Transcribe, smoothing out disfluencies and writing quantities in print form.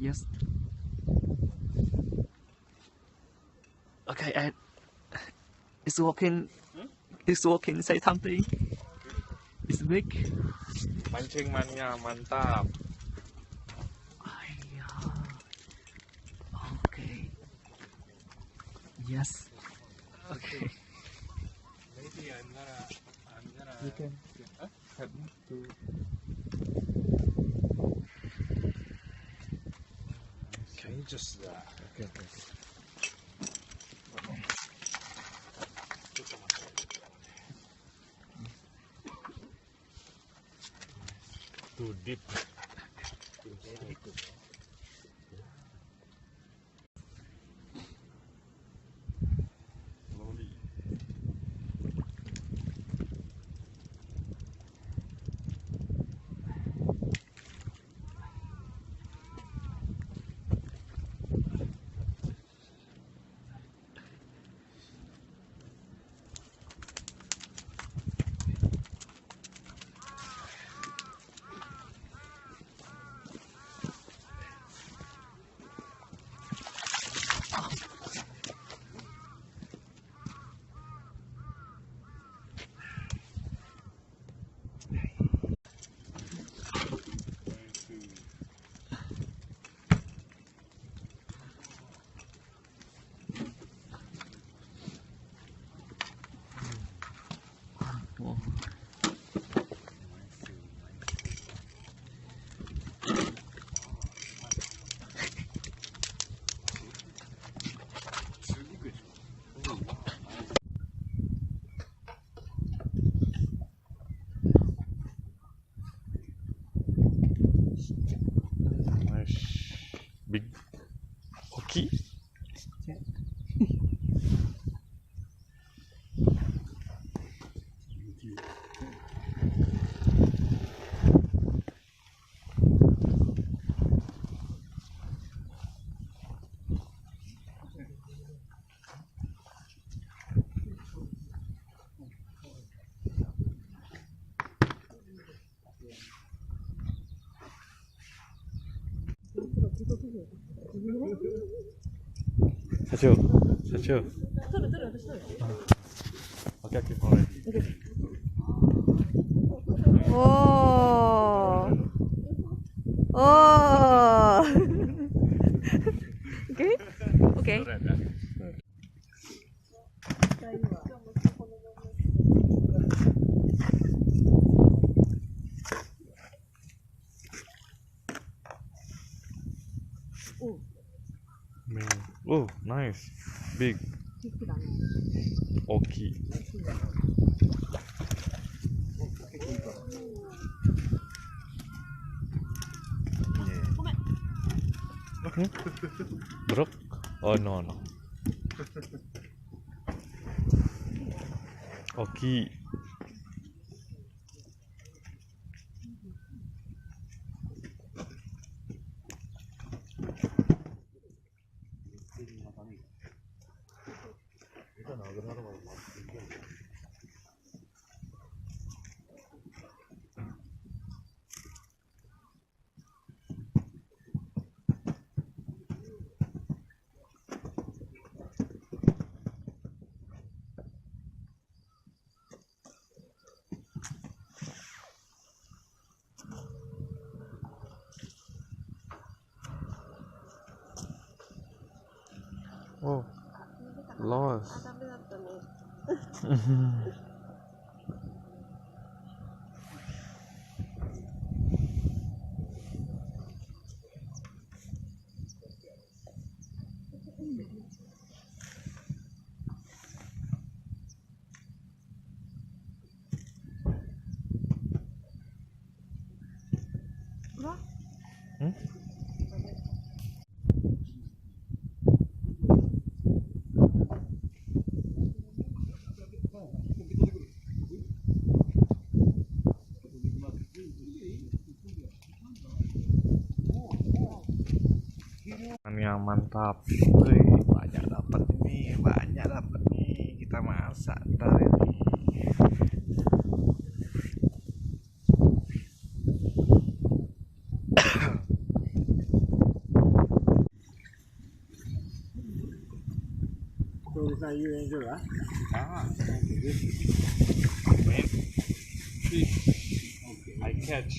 Yes. Okay, and it's working. It's working. Say something. It's big. Mancing Mania, mantap. Okay. Yes. Okay. Maybe I'm gonna. You can. Help me to. Can you just? Okay. Too deep. Slowly. Wow. Nice. Big hokey. Salju. Okay, okay, already. Oh. Oh. Okay. Okay. Oh, nice. Big. Okay. Bro? Oh no. Okay. Oh, lost. Hmm? Yang mantap. Wih, banyak dapat nih, kita masak ntar ini. When fish I catch